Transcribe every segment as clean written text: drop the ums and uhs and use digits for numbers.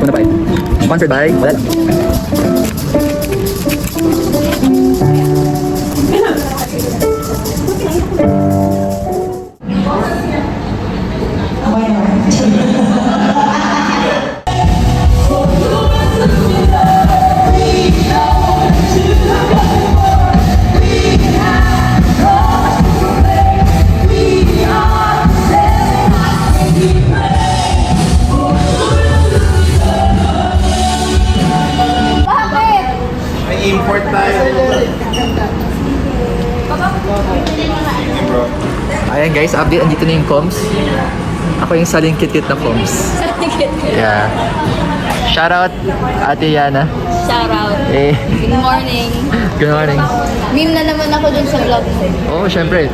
Una pa Sponsored by, wala lang. Import tayo. Ayan guys, update. Andito na yung comms. Ako yung saling kit-kit na comms. Yeah. Shoutout Ate Yana. Shoutout. Eh, Good morning. good morning. Meme na naman ako dun sa vlog mo. Oo, syempre.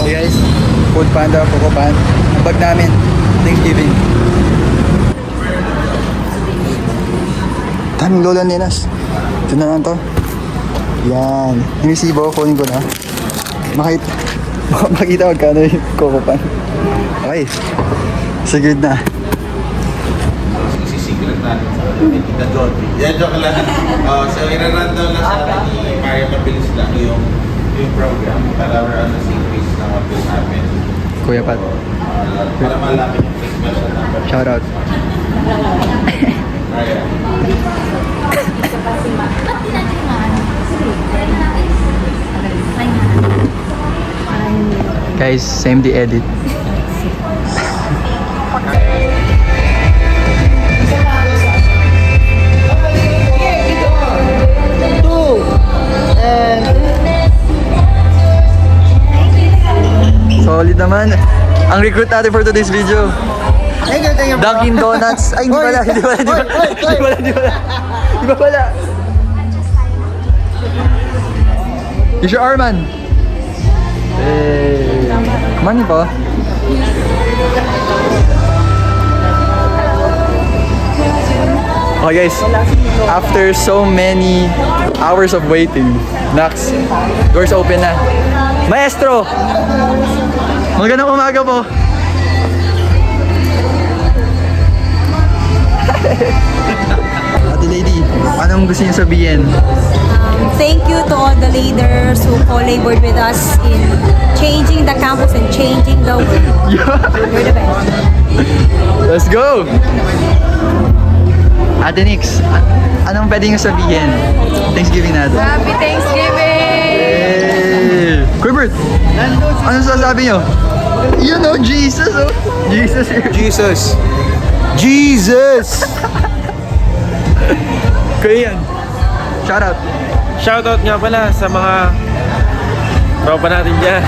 Okay guys, Food Panda, Coco Pan. Ang bag namin, Thanksgiving. Daming lola nilas. Ito na lang to. Yan. Yung resibo, kunin ko na. Makita magkano yung Coco Pan. Okay. Sige na. Isisigret natin sa Tita Jody. Yeah, joke lang. So, i-run-down lang sa atin ni Mario mabilis lang yung program para we're on the same page na what will happen. Kuya Pat. Para malaman yung Christmas at number. Shoutout. Ayan. Guys, same the edit. Solid naman. Ang recruit natin for today's video. Dunkin Donuts. Ay, hindi pala. You sure, Arman? Hey. Money po. Okay guys, after so many hours of waiting, Nax, doors open na. Maestro! Magandang umaga po. Ate Lady, anong gusto niyo sabihin? Thank you to all the leaders who co-labored with us in changing the campus and changing the world. You're the best. Let's go! Ate Nix, anong pwede niyo sabihin? Thanksgiving natin. Happy Thanksgiving! Hey! Quibbert, anong sasabi niyo? You know, Jesus, oh. Jesus here. Jesus! Jesus! Kuya yan. Shout out. Shoutout nga pala sa mga tropa natin dyan.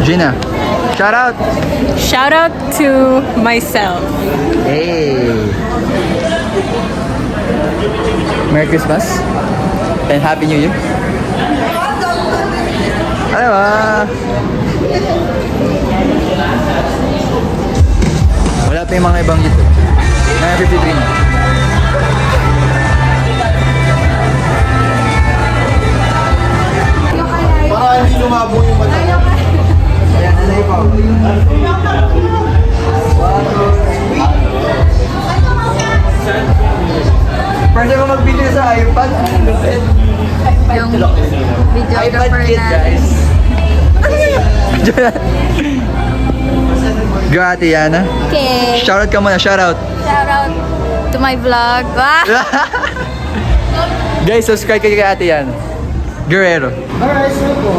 Gina, shout out. Shout out to myself. Hey. Merry Christmas and Happy New Year. Ano ba? Wala pa yung mga ibang dito. 9:53 na. Baka hindi lumabo yung mata. Ayan, alay po. Pwede mo mag-video sa iPad. Yung videographer kit, natin. guys. Go Ate Yana. Okay. Shoutout ka muna, shoutout. Shoutout to my vlog. Guys, subscribe kayo kay Ate Yana. Guerrero. Alright, so po.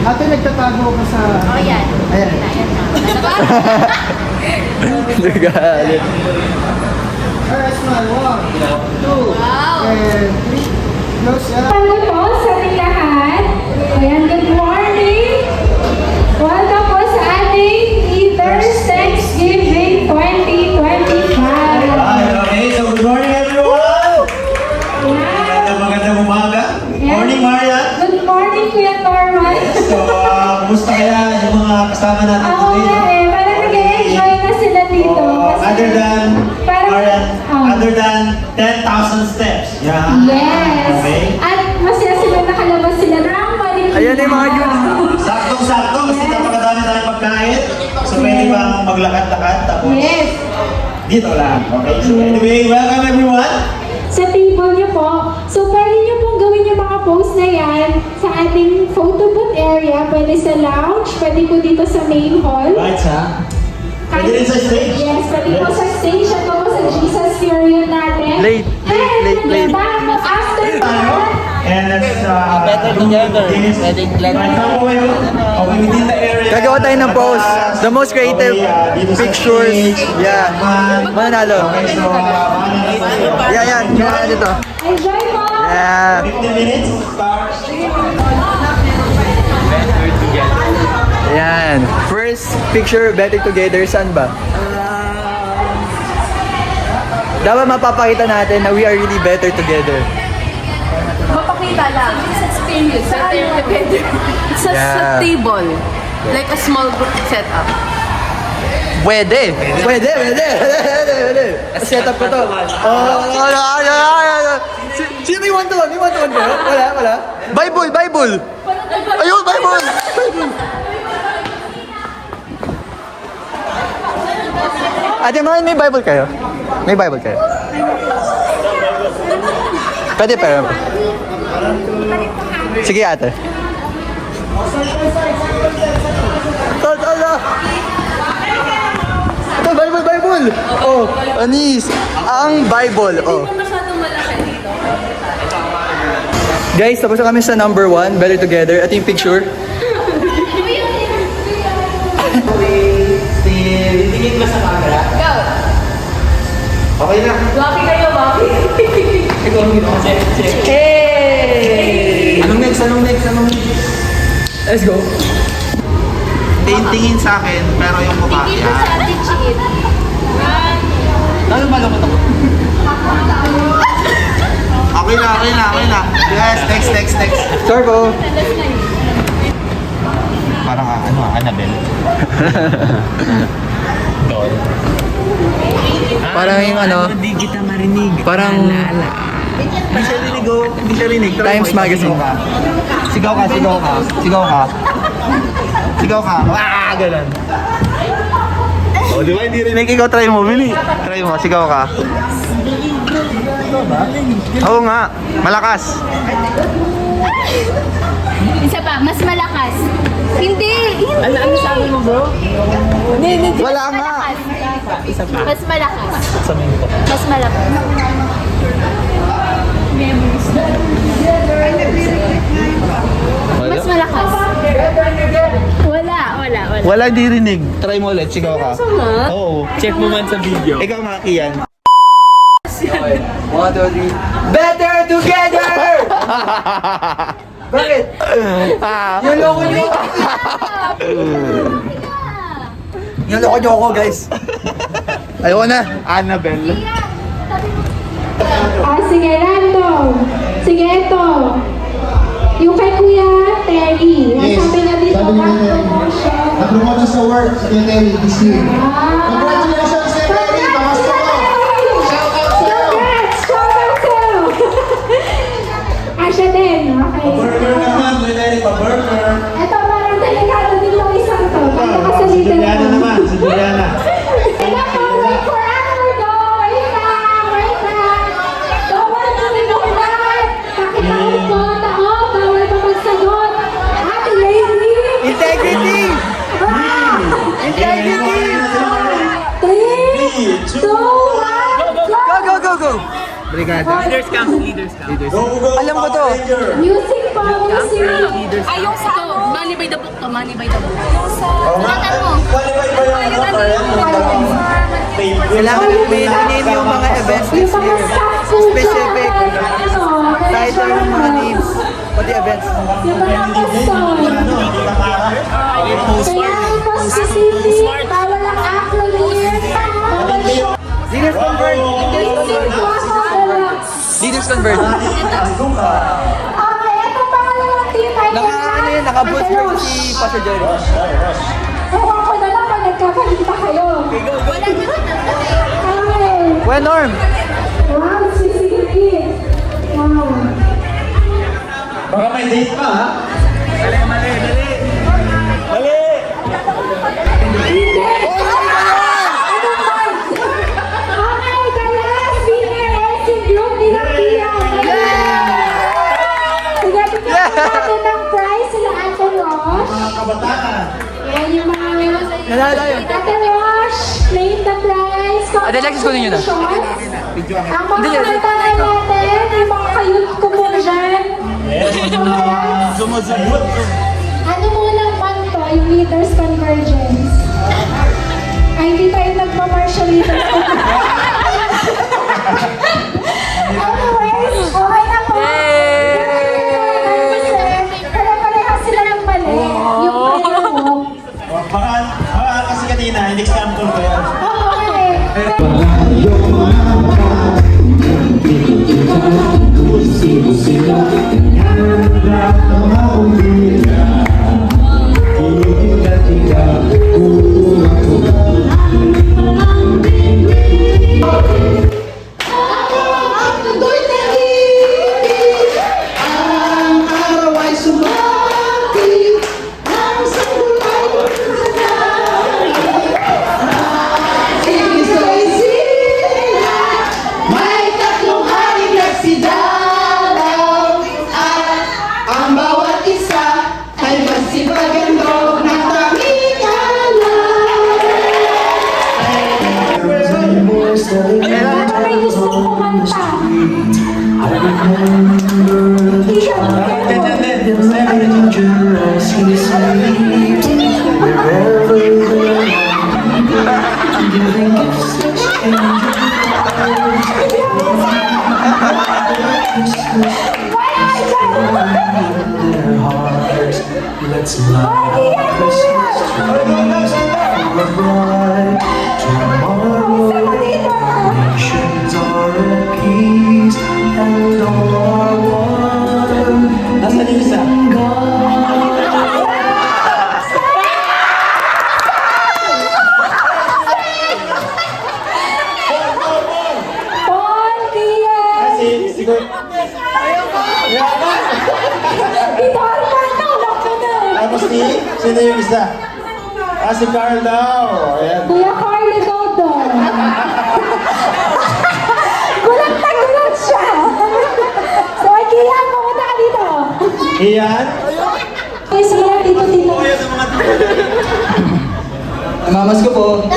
Ate, nagtatago ka sa... Oh, yan. Ayan. Nagalit. Alright, smile. 1, 2, Wow. and 3. Close up. Hello po sa ating lahat. Ayan, good morning. Welcome po sa ating Leaders Thanksgiving 2025. Okay, so good morning everyone! Magandang umaga. Morning, Marian. Good morning, Kuya Norman. So, kumusta kaya yung mga kasama natin Ako today? na eh, parang nag-enjoy na sila dito. Kasi Other than, parang- Marian, Oh. other than 10,000 steps. Yeah. Yes. Okay. At masaya sila Yes. Dito lang. Okay, so anyway, welcome everyone. Sa table niyo po. So, pwede niyo pong gawin yung mga post na yan sa ating photo booth area. Pwede sa lounge, pwede po dito sa main hall. Right, ha? Pwede rin sa stage? Yes, pwede po sa stage at po sa Jesus period natin. Late. After that, And that's better together. Okay, within the area. Gagawa tayo ng post. The most creative pictures. Yeah. Mananalo. Okay, so Yeah. Ginawa dito. enjoy po! Yeah. 15 minutes. Start. Yan. First picture, better together. Saan ba? Dapat mapapakita natin na we are really better together. Mapakita lang. Experience. Sa Yeah. table. Like a small group setup. Pwede. Set up ko to. Sino may one-to-one? May one-to-one ba? Wala. Bible. Ayun, Bible. Ate, may Bible kayo? May Bible kayo? Pwede pero. Sige ate. Ito, Bible! Oh, Anis! Ang Bible, oh. Guys, tapos na kami sa number 1, Better Together. Ito yung picture. Okay na. Hey! Anong next? Let's go. Tingin sa akin, pero yung mukha. Tingin mo sa ating cheat. Ano malungkot ako? Okay na. Yes, next. Turbo. Parang Annabelle. Parang yung ano, Hindi kita marinig. parang Hindi siya rinig. Times Magazine. Sigaw ka. Ganun. Oh, di ba hindi rinig? Ikaw try mo, Billy. Try mo, sigaw ka. Oo nga, malakas. Isa pa, mas malakas. Hindi. Ano sabi mo, bro? Wala nga. Mas malakas. Mas malakas. Mas malakas. Wala. Wala, di rinig. Try mo ulit, sigaw ka. Oo. Check mo man sa video. Ikaw nga, Kian. 1, 2, 3. Better Together! Bakit? Yung loko nyo. Yung loko nyo ako, guys. Ayoko na. Annabelle. Sige, random. Sige, ito. Yung kay Kuya Terry. Ang sabi niya dito, promotion. Nag-promote sa work, Secretary, this year. Congratulations, Secretary! Kamusta ko? Shout out sa'yo! Congrats! Shout out sa'yo! Siya din. Okay. Burger naman, Lenny, pa-burger. Ito, parang delikado din yung isang to. Kaya ka sa Si leader Juliana ko. naman, si Juliana. Wait for hour, go! Wait lang! Bawal malinunod! Pakitawag po, tao! Bawal pa magsagot! Ate lady! Integrity! Integrity! 3, 2, 1, go! Go! Leaders camp. Go, Alam ko to. Music po, music! Ay, yung sa ano? Money by the book to. Money by the book. Sulatan mo. Qualify ba yung Kailangan i-name yung mga events Yung this mga year. staff po Specific. dyan, Title ng mga names. Pati events. yung mga custom. Kailangan po specific, bawal ang acronym, bawal yung Leaders convert. Leaders convert. Okay, itong pangalawang team ay Naka-boost yung si Pastor Jerry. ewan ko na lang pag nagkakakita kayo. Okay. Well, Norm. Wow, sisigit. Wow. Baka may date pa, ha? Hindi. Ano ba kabataan. Yan yung mga... Nalala tayo. Ate Rosh, name the prize. Ate Alexis, kunin nyo na. Ang mga kantahan natin, yung mga kayut ko po dyan. Sumuzubot. Ano munang month to? Yung Leaders Convergence. Ay, hindi tayo nagmamartial Leaders Convergence. Anyways, okay na po. Pare-pareha sila ng mali. Yung kayo po. Baka kasi kanina, in-example ko yan. Okay. Ang araw ay sumapit, ang sanggulay Iso'y sila, may tatlong hari nagsidalaw, at ang bawat isa ay masipagandog ng May gusto kumanta. Let's love Christmas bright tomorrow. Nations are at peace and all are one. Nasaan yung isa? Paul Diaz! Siguro. Dito Armando, lako na. Tapos sino yung isa? Si Carl daw. Ayan. Kuya Carly Godo. Gulat na gulat siya. So, Kian, pumunta ka dito. Iyan. Yes, Kian, dito. Mamas ko po.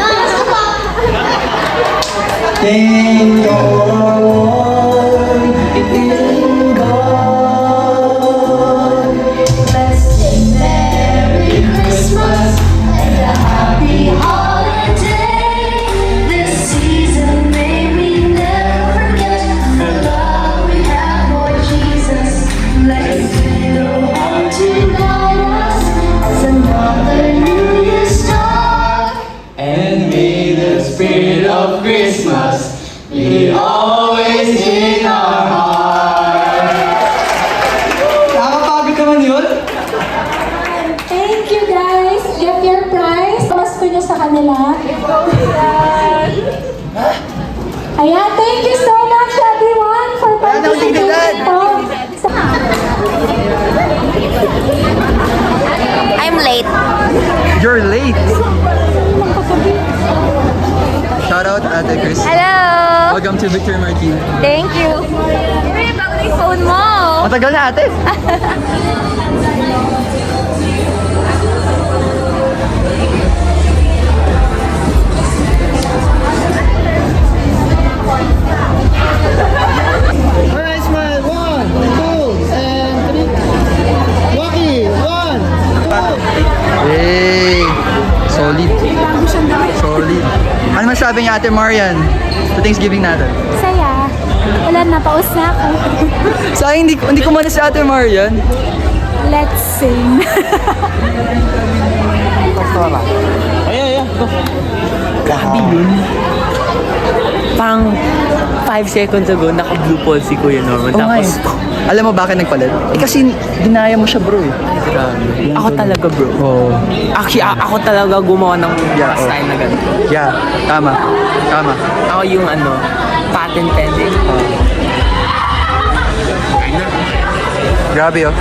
Thank God in God. Merry Christmas and a happy holiday. This season may we never forget the love we have for Jesus. Let His little heart to guide us as another new year starts. And may the spirit of Christmas be always in our hearts. Nakakapagod naman yun. Thank you, guys. Get your prize. Pamas ko nyo sa kanila. Ayan, thank you so much, everyone, for participating. I'm late. You're late. Shout out Ate Chris. Hello! Welcome to Victor Martin. Thank you. Ay, bago na yung phone mo. Matagal na ate. Alright, smile. 1, 2, and 3. Lucky, 1. Hey! Solid. Solid. Ano masabi niya Ate Marian sa Thanksgiving natin? Saya. Wala na, paus na ako. Sayang hindi ko muna si Ate Marian. Let's sing. Grabe yun. Pang 5 seconds ago, naka-blue pole si Kuya Norman. Oo nga Tapos, Alam mo bakit nagpalit? Kasi dinaya mo siya bro eh. grabe. Ako talaga bro. Oo. Actually, ako talaga gumawa ng Yeah, oh. style na ganito. Yeah, tama. Tama. Ako yung patent pending. Grabe oh.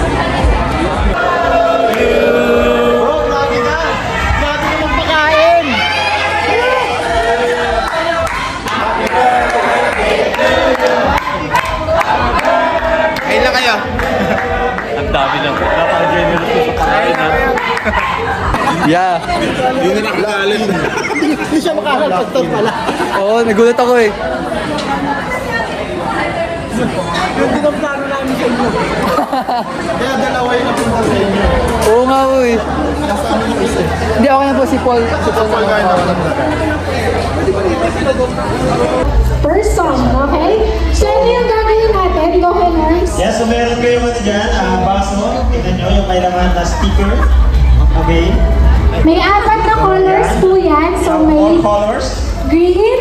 Ang dami lang. Napaka-generous ko sa pagkain ha. Yeah. Hindi na nakakalit. Hindi siya makakalapagtag pala. Oo, nagulat ako eh. Yung dinamplano namin sa inyo. Kaya dalawa yung napunta sa inyo. Oo nga po eh. Nasa ano yung isa? Hindi, ako na po si Paul. Si Paul Guy na walang lakas. First song, okay? So, ano yung gagawin natin? Go ahead, Norms. Yes, so meron kayo ano dyan, baso. Kita nyo yung may laman na sticker. Okay? May 4 na colors po yan. So, All may colors. green,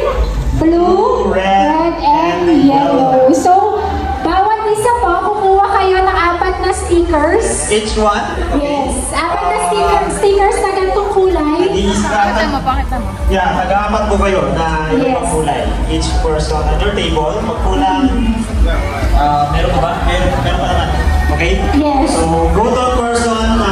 blue, red, and yellow. So, bawat isa po, kukuha kayo ng 4 na stickers. Each one. Yes, 4 na stickers na ganitong kulay. Pakita mo, pakita mo. Yeah, nag-aapat po kayo na yung Yes. kulay. Each person at your table. Magkulang, meron pa ba? Meron pa naman. Okay? Yes. So, go to a person na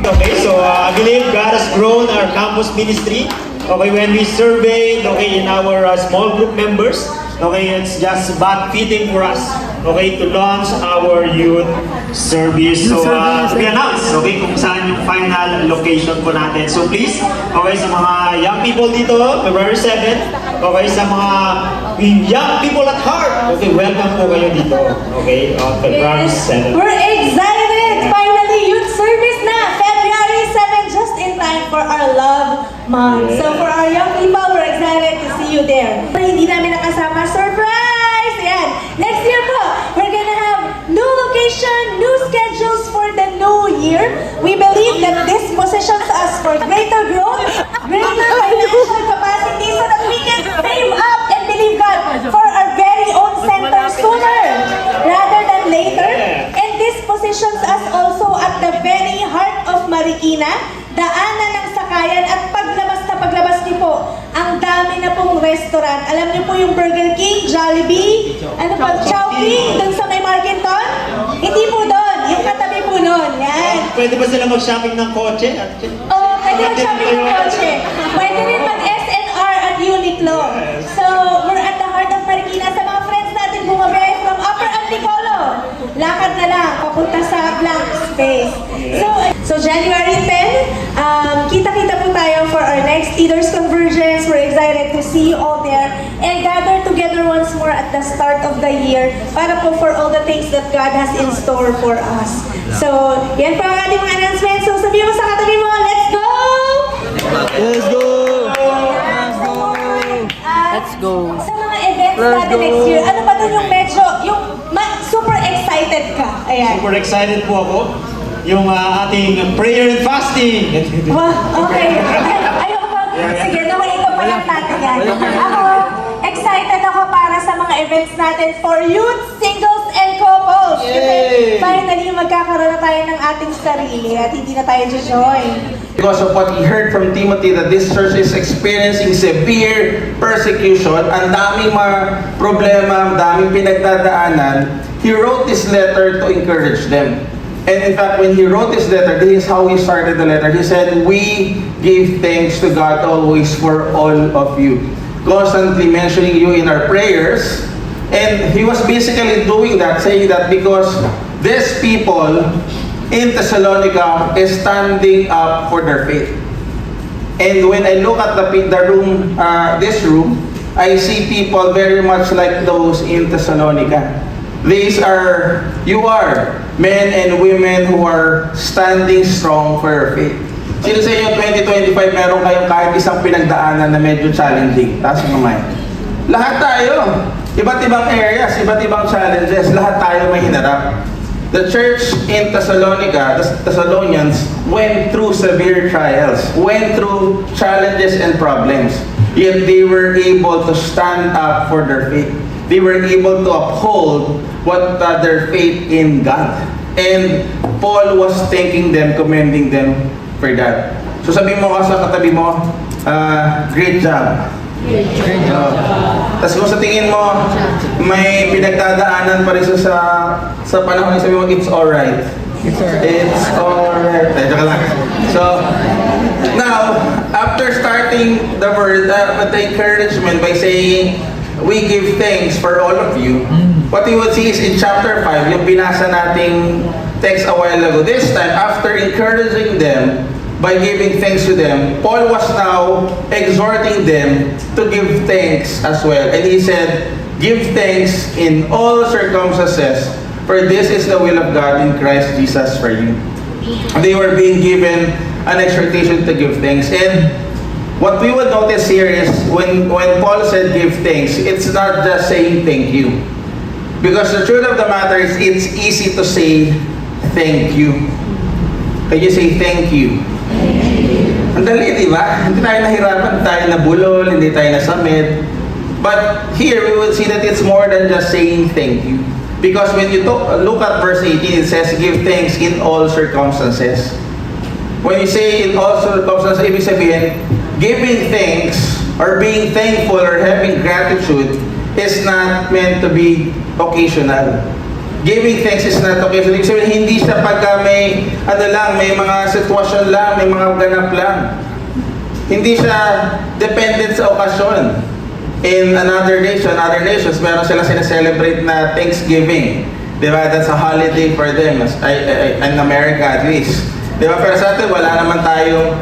Okay, so I believe God has grown our campus ministry. Okay, when we surveyed, okay, in our small group members, okay, it's just about fitting for us, okay, to launch our youth service. So, to be announced, okay, kung saan yung final location po natin. So please, okay, sa mga young people dito, February 7, okay, sa mga young people at heart, okay, welcome po kayo dito, okay, on February 7. We're excited! Finally, youth service na! February 7, just in time for our love month. So for our young people, we're excited to see you there. Pero hindi namin nakasama, surprise! Ayan. Next year po, we're gonna have new location, new schedules for the new year. We believe that this positions us for greater growth, greater financial capacity so that we can save up and believe God for our very own center sooner rather than later. And this positions us also at the very heart of Marikina, daanan ng sakayan at paglabas niyo po, ang dami na pong restaurant. Alam niyo po yung Burger King, Jollibee, ano pa, Chowking, dun sa may Markenton? Hindi po doon, yung katabi po doon. Yan. Pwede ba sila mag-shopping ng kotse? Oo, pwede mag-shopping ng kotse. Pwede rin mag-SNR at Uniqlo. So, we're at the heart of Marikina. Sa mga friends natin bumabiyahe from Upper Antipolo, lakad na lang, papunta sa blank space. So January 10, kita-kita po tayo for our next Leaders Convergence. We're excited to see you all there and gather together once more at the start of the year para po for all the things that God has in store for us. So, yan po ang ating mga announcements. So, sabihin mo sa katabi mo, let's go! Let's go! Let's go! Sa mga events natin next year, ano ba dun yung medyo, yung super excited ka? Ayan. Super excited po ako. Yung ating prayer and fasting. Wow, okay. Ayoko ba? Sige, nawain ko pa lang natin yan. Ako, excited ako para sa mga events natin for youth, singles, and couples. Kasi finally, magkakaroon na tayo ng ating sarili at hindi na tayo join. Because of what he heard from Timothy that this church is experiencing severe persecution, ang daming mga problema, ang daming pinagdadaanan, he wrote this letter to encourage them. And in fact, when he wrote this letter, this is how he started the letter. He said, "We give thanks to God always for all of you." Constantly mentioning you in our prayers. And he was basically doing that, saying that because these people in Thessalonica is standing up for their faith. And when I look at the room, this room, I see people very much like those in Thessalonica. You are men and women who are standing strong for your faith. Sino sa inyo 2025 meron kayong kahit isang pinagdaanan na medyo challenging? Taas mo kamay. Lahat tayo. Iba't ibang areas, iba't ibang challenges. Lahat tayo may hinarap. the church in Thessalonica, the Thessalonians, went through severe trials, went through challenges and problems. Yet they were able to stand up for their faith. They were able to uphold their faith in God. And Paul was thanking them, commending them for that. So sabi mo ka sa katabi mo, great job. Great job. Tapos kung sa tingin mo, may pinagdadaanan pa rin sa panahon, sabi mo, it's alright. It's alright. Joke lang. So, now, after starting the word, the encouragement by saying, we give thanks for all of you, what you would see is in chapter 5, yung binasa nating text a while ago. This time, after encouraging them, by giving thanks to them, Paul was now exhorting them to give thanks as well. And he said, give thanks in all circumstances, for this is the will of God in Christ Jesus for you. They were being given an exhortation to give thanks. And what we would notice here is when Paul said give thanks, it's not just saying thank you. Because the truth of the matter is it's easy to say thank you. Can you say thank you? Ang dali, di ba? Hindi tayo nahirapan, hindi tayo nabulol, hindi tayo nasamid. But here, we will see that it's more than just saying thank you. Because when you look at verse 18, it says, give thanks in all circumstances. When you say in all circumstances, ibig sabihin, giving thanks or being thankful or having gratitude is not meant to be occasional. Giving thanks is not occasional. Ibig sabihin, hindi siya pagka may may mga sitwasyon lang, may mga ganap lang. Hindi siya dependent sa okasyon. In other nations, meron sila sineselebrate na Thanksgiving. Diba? That's a holiday for them. In America at least. Diba? Pero sa atin, wala naman tayong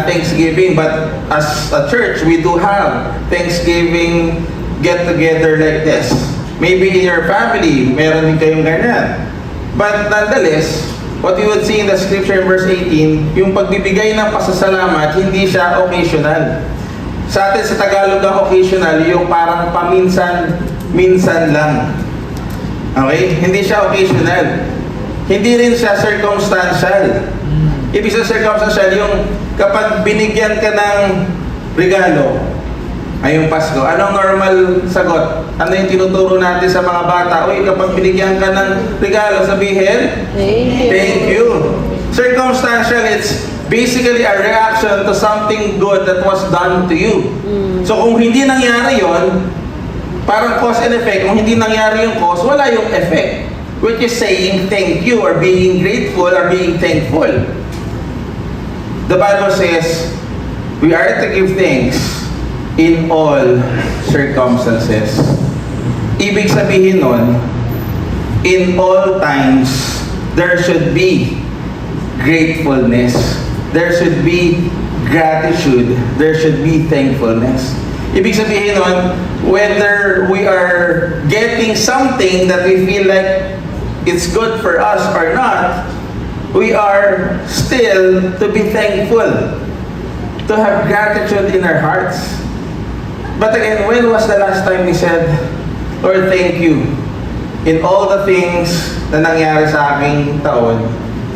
Thanksgiving. But as a church, we do have Thanksgiving get-together like this. Maybe in your family, meron din kayong ganyan. But nonetheless, what you would see in the scripture in verse 18, yung pagbibigay ng pasasalamat, hindi siya occasional. Sa atin sa Tagalog ang occasional, yung parang paminsan-minsan lang. Okay? Hindi siya occasional. Hindi rin siya circumstantial. Ibig sabihin circumstantial, yung kapag binigyan ka ng regalo, ngayong Pasko, anong normal sagot? Ano yung tinuturo natin sa mga bata? Uy, kapag binigyan ka ng regalo, sabihin, thank you. Circumstantial, it's basically a reaction to something good that was done to you. So kung hindi nangyari yon, parang cause and effect. Kung hindi nangyari yung cause, wala yung effect. Which is saying thank you or being grateful or being thankful. The Bible says, we are to give thanks in all circumstances. Ibig sabihin nun, in all times, there should be gratefulness. There should be gratitude. There should be thankfulness. Ibig sabihin nun, whether we are getting something that we feel like it's good for us or not, we are still to be thankful, to have gratitude in our hearts. But again, when was the last time we said, Lord, thank you in all the things na nangyari sa aking taon,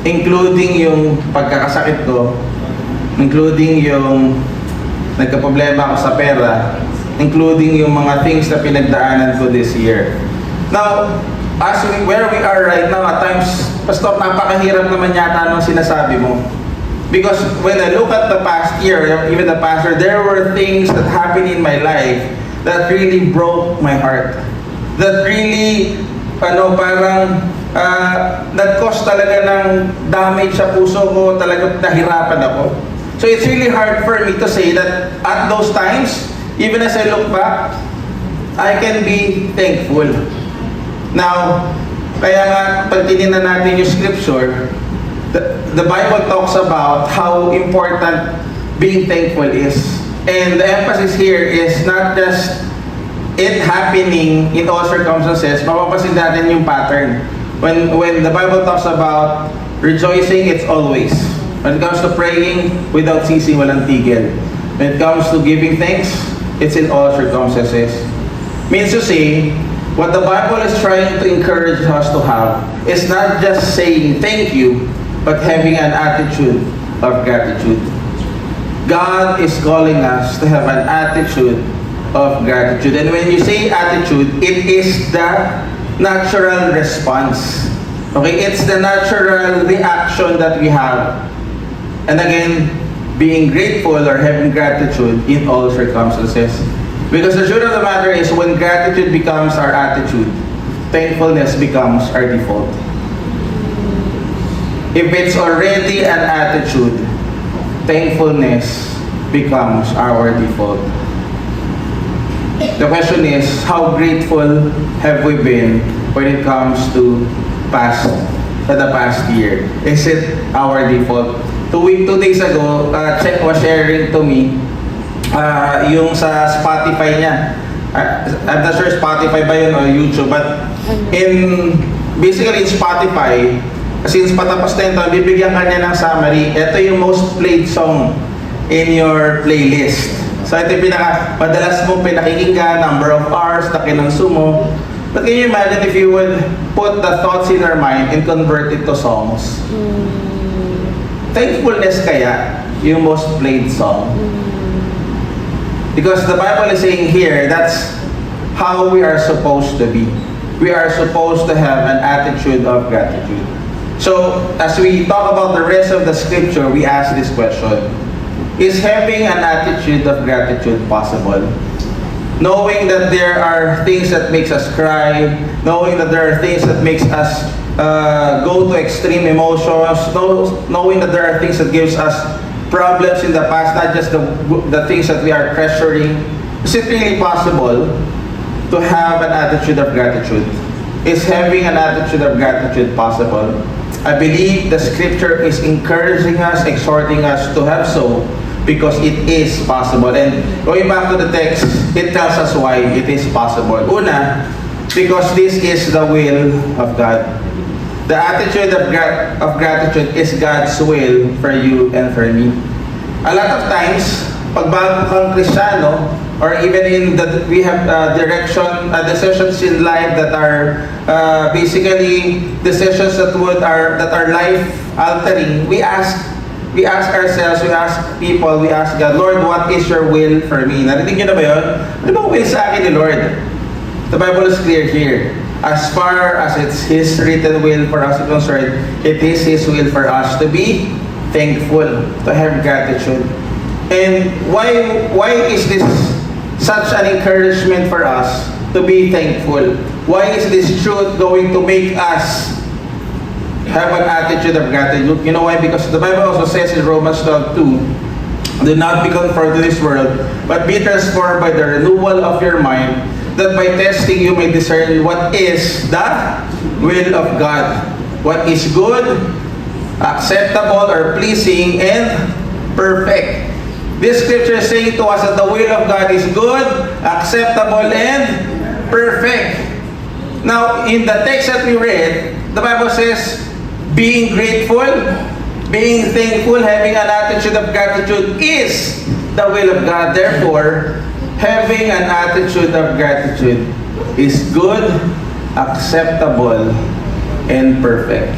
including yung pagkakasakit ko, including yung nagkaproblema ako sa pera, including yung mga things na pinagdaanan ko this year. Now, where we are right now, at times, Pastor, napakahirap naman yata nung sinasabi mo. Because when I look at the past year, even the past year, there were things that happened in my life that really broke my heart. That really, nag-cause talaga ng damage sa puso ko, talaga nahirapan ako. So it's really hard for me to say that at those times, even as I look back, I can be thankful. Now, kaya nga, pag tinignan natin yung scripture, the Bible talks about how important being thankful is. And the emphasis here is not just it happening in all circumstances. Mapapasin natin yung pattern. When the Bible talks about rejoicing, it's always. When it comes to praying, without ceasing, walang tigil. When it comes to giving thanks, it's in all circumstances. Means to say, what the Bible is trying to encourage us to have is not just saying thank you, but having an attitude of gratitude. God is calling us to have an attitude of gratitude. And when you say attitude, it is the natural response. Okay, it's the natural reaction that we have. And again, being grateful or having gratitude in all circumstances. Because the truth of the matter is, when gratitude becomes our attitude, thankfulness becomes our default. If it's already an attitude, thankfulness becomes our default. The question is, how grateful have we been when it comes to the past year? Is it our default? 2 days ago, Check was sharing to me yung sa Spotify niya. I'm not sure Spotify ba yun or YouTube, but basically in Spotify, since patapos na ito, bibigyan ka niya ng summary. Ito yung most played song in your playlist. So ito yung madalas mong pinakikinggan, number of hours na kinonsume mo. But can you imagine if you would put the thoughts in our mind and convert it to songs? Thankfulness kaya yung most played song? Because the Bible is saying here, that's how we are supposed to be. We are supposed to have an attitude of gratitude. So, as we talk about the rest of the scripture, we ask this question: is having an attitude of gratitude possible? Knowing that there are things that makes us cry, knowing that there are things that makes us go to extreme emotions, knowing that there are things that gives us problems in the past, not just the things that we are treasuring. Is it really possible to have an attitude of gratitude? Is having an attitude of gratitude possible? I believe the scripture is encouraging us, exhorting us to have so, because it is possible. And going back to the text, it tells us why it is possible. Una, because this is the will of God. The attitude of gratitude is God's will for you and for me. A lot of times, pag bago kang Kristiyano, or even we have decisions in life that are basically decisions that are life altering. We ask ourselves, we ask people, we ask God, Lord, what is your will for me? Narinig niyo na ba yun? Ano bang will sa akin ni Lord? The Bible is clear here. As far as it's His written will for us to concern, it is His will for us to be thankful, to have gratitude. And why is this such an encouragement for us to be thankful? Why is this truth going to make us have an attitude of gratitude? You know why? Because the Bible also says in Romans 12:2, do not be conformed to this world, but be transformed by the renewal of your mind, that by testing you may discern what is the will of God, what is good, acceptable, or pleasing, and perfect. This scripture is saying to us that the will of God is good, acceptable, and perfect. Now, in the text that we read, the Bible says, being grateful, being thankful, having an attitude of gratitude is the will of God. Therefore, having an attitude of gratitude is good, acceptable, and perfect.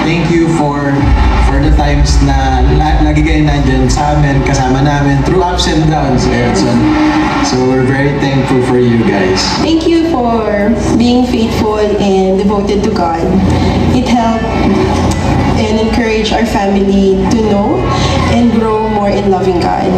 Thank you for are the times na lagi kayo nandyan sa amin, kasama namin through ups and downs, Edson. So we're very thankful for you guys. Thank you for being faithful and devoted to God. It helped and encouraged our family to know and grow more in loving God.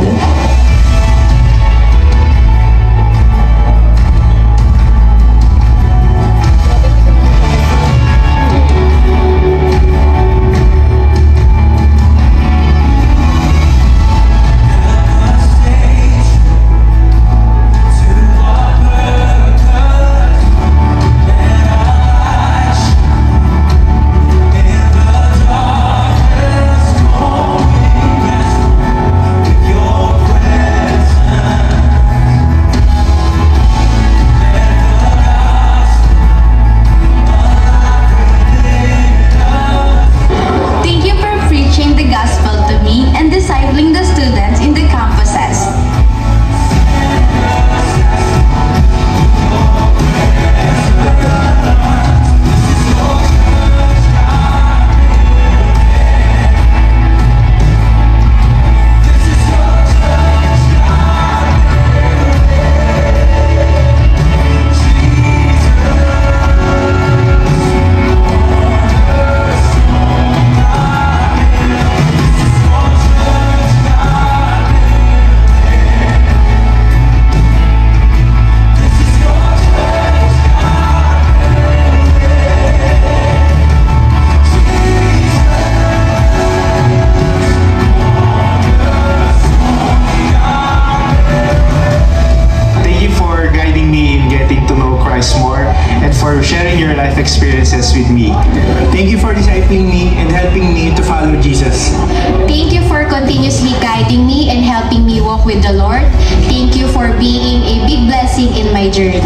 Thank you for preaching the gospel to me and discipling the students in the campuses. Thank you for guiding me in getting to know Christ more and for sharing your life experiences with me. Thank you for discipling me and helping me to follow Jesus. Thank you for continuously guiding me and helping me walk with the Lord. Thank you for being a big blessing in my journey.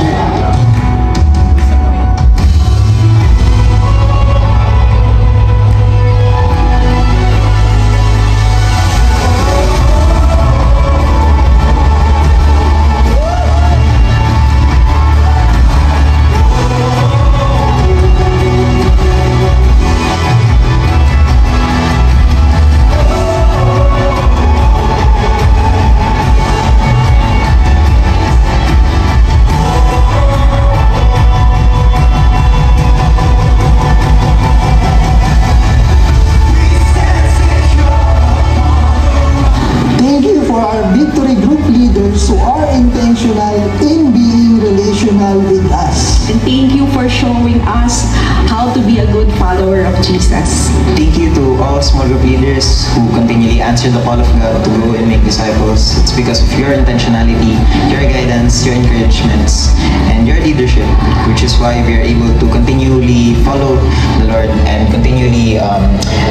Thank you for our Victory Group leaders who are intentional in being relational with us. And thank you for showing us how to be a good follower of Jesus. Thank you to all small group leaders who continually answer the call of God to go and make disciples. It's because of your intentionality, your guidance, your encouragements, and your leadership, which is why we are able to continually follow the Lord and continually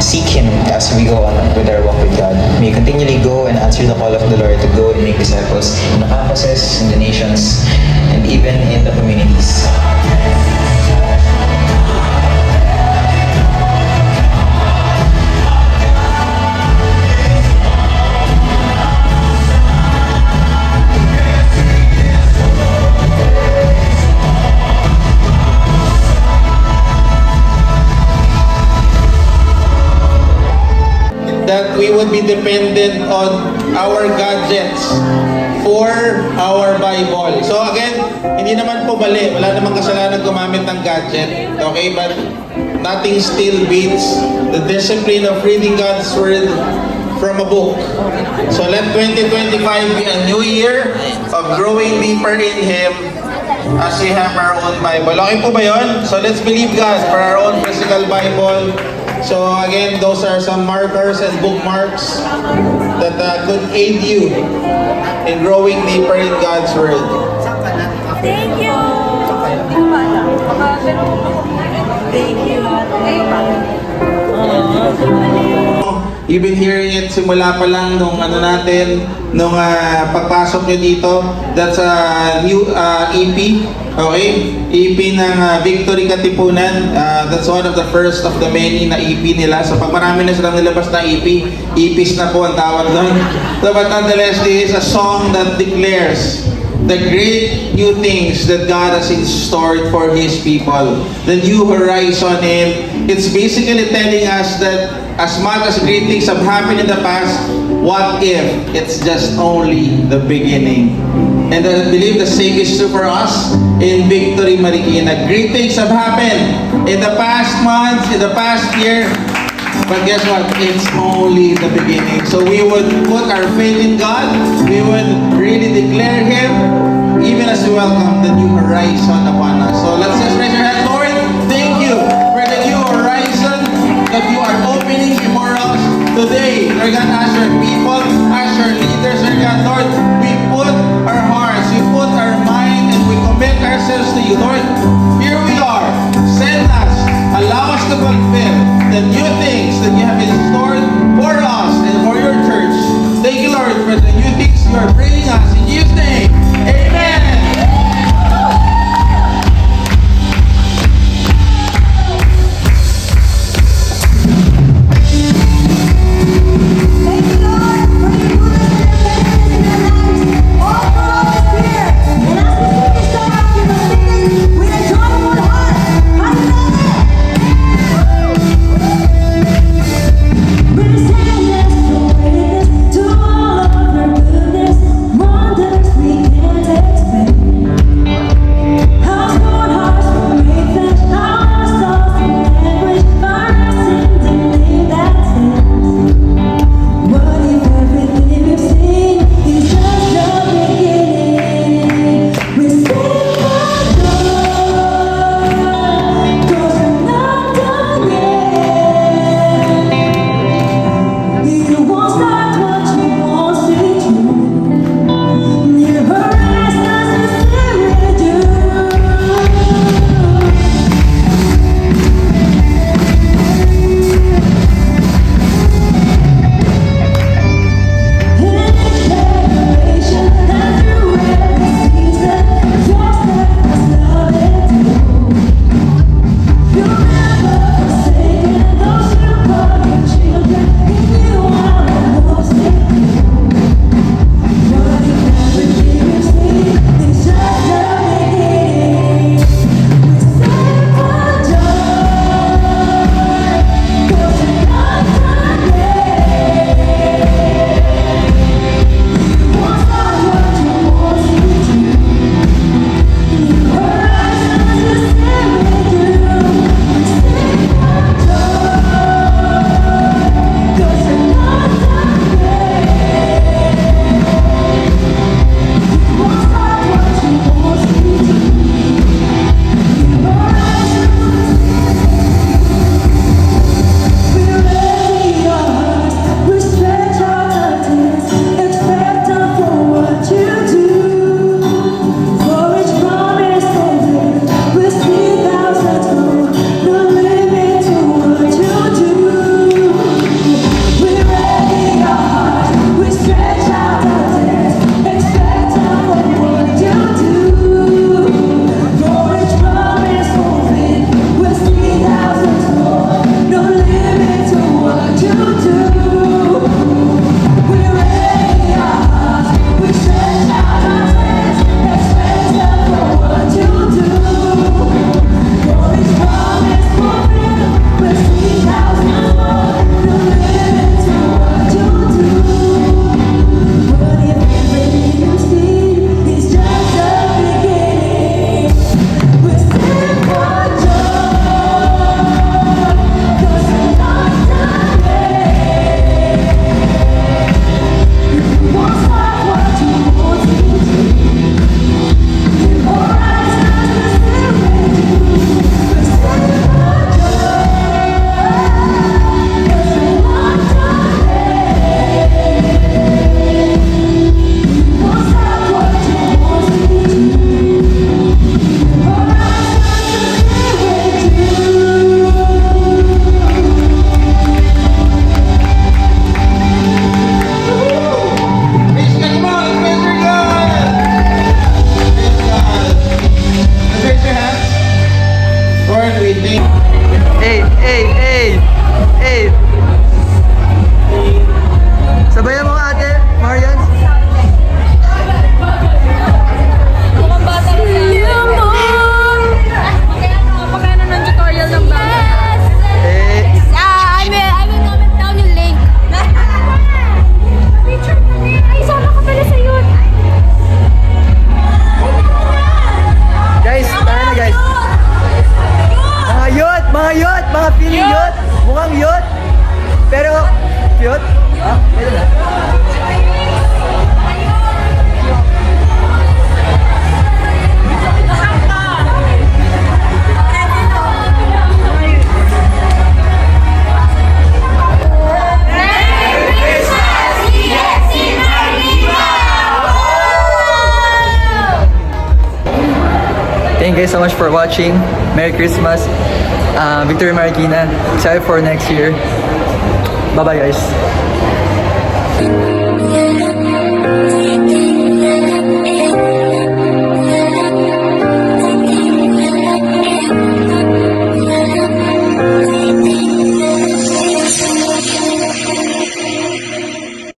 seek Him as we go on with our walk with God. May you continually go and answer the call of the Lord to go and make disciples in the campuses, in the nations, and even in the communities. That we would be dependent on our gadgets for our Bible. So again, hindi naman po mali. Wala namang kasalanan gumamit ng gadget. Okay? But nothing still beats the discipline of reading God's Word from a book. So let 2025 be a new year of growing deeper in Him as we have our own Bible. Okay po ba yun? So let's believe God for our own physical Bible. So again, those are some markers and bookmarks that could aid you in growing deeper in God's Word. Thank you! Thank you. You've been hearing it simula pa lang nung nung pagpasok nyo dito. That's a new EP, okay? EP ng Victory Katipunan. That's one of the first of the many na EP nila. So pag marami na silang nilabas na EP, EPs na po ang tawag doon. So but nonetheless, this is a song that declares the great new things that God has in store for His people. The new horizon in It's basically telling us that as much as great things have happened in the past, what if it's just only the beginning? And I believe the same is true for us in Victory Marikina. Great things have happened in the past months, in the past year, but guess what? It's only the beginning. So we would put our faith in God. We would really declare Him, even as we welcome the new horizon upon us. So let's just raise our hand, Lord. Thank you for the new horizon that you are opening before us today. Lord God, as your people, as your leaders, Lord God, Lord, we put our hearts, we put our mind, and we commit ourselves to you. Lord, here we are. Send us. Allow us to fulfill the new things that you have in store for us and for your church. Thank you, Lord, for the new things you are bringing us. In Jesus' name, amen. To all of your goodness, Mukhang cute. Pero, cute? Ah, meron na. Thank you guys so much for watching. Merry Christmas. Victory Marikina. Excited for next year. Bye-bye guys.